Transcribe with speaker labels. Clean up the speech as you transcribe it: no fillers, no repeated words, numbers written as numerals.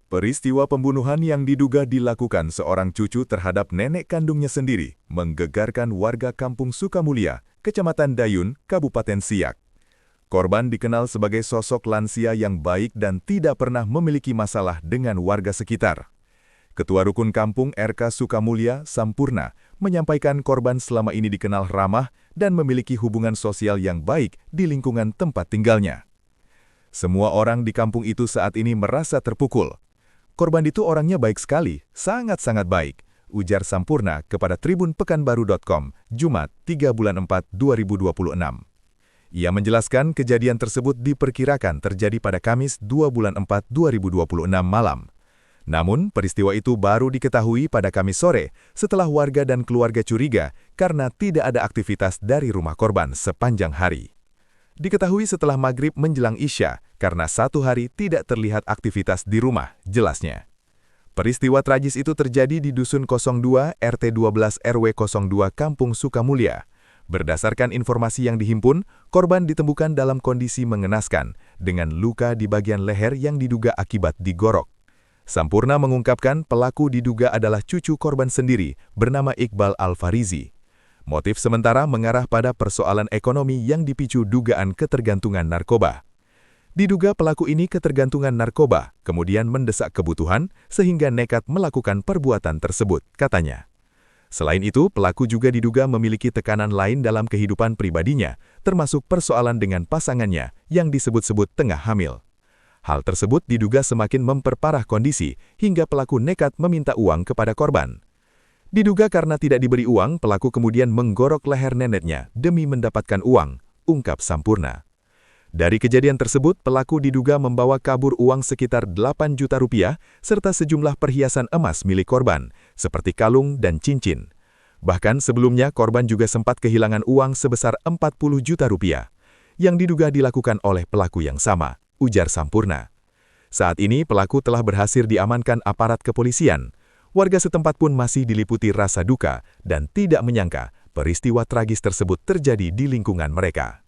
Speaker 1: Peristiwa pembunuhan yang diduga dilakukan seorang cucu terhadap nenek kandungnya sendiri menggegarkan warga Kampung Sukamulya, Kecamatan Dayun, Kabupaten Siak. Korban dikenal sebagai sosok lansia yang baik dan tidak pernah memiliki masalah dengan warga sekitar. Ketua Rukun Kampung RK Sukamulya, Sampurna, menyampaikan korban selama ini dikenal ramah dan memiliki hubungan sosial yang baik di lingkungan tempat tinggalnya. Semua orang di kampung itu saat ini merasa terpukul. Korban itu orangnya baik sekali, sangat-sangat baik, ujar Sampurna kepada tribunpekanbaru.com, Jumat 3 bulan 4 2026. Ia menjelaskan kejadian tersebut diperkirakan terjadi pada Kamis 2 bulan 4 2026 malam. Namun, peristiwa itu baru diketahui pada Kamis sore setelah warga dan keluarga curiga karena tidak ada aktivitas dari rumah korban sepanjang hari. Diketahui setelah maghrib menjelang Isya karena satu hari tidak terlihat aktivitas di rumah, jelasnya. Peristiwa tragis itu terjadi di Dusun 02 RT 12 RW 02 Kampung Sukamulya. Berdasarkan informasi yang dihimpun, korban ditemukan dalam kondisi mengenaskan dengan luka di bagian leher yang diduga akibat digorok. Sampurna mengungkapkan pelaku diduga adalah cucu korban sendiri bernama Iqbal Al-Farizi. Motif sementara mengarah pada persoalan ekonomi yang dipicu dugaan ketergantungan narkoba. Diduga pelaku ini ketergantungan narkoba, kemudian mendesak kebutuhan sehingga nekat melakukan perbuatan tersebut, katanya. Selain itu, pelaku juga diduga memiliki tekanan lain dalam kehidupan pribadinya, termasuk persoalan dengan pasangannya yang disebut-sebut tengah hamil. Hal tersebut diduga semakin memperparah kondisi hingga pelaku nekat meminta uang kepada korban. Diduga karena tidak diberi uang, pelaku kemudian menggorok leher neneknya demi mendapatkan uang, ungkap Sampurna. Dari kejadian tersebut, pelaku diduga membawa kabur uang sekitar 8 juta rupiah serta sejumlah perhiasan emas milik korban, seperti kalung dan cincin. Bahkan sebelumnya, korban juga sempat kehilangan uang sebesar 40 juta rupiah, yang diduga dilakukan oleh pelaku yang sama, ujar Sampurna. Saat ini, pelaku telah berhasil diamankan aparat kepolisian. Warga setempat pun masih diliputi rasa duka dan tidak menyangka peristiwa tragis tersebut terjadi di lingkungan mereka.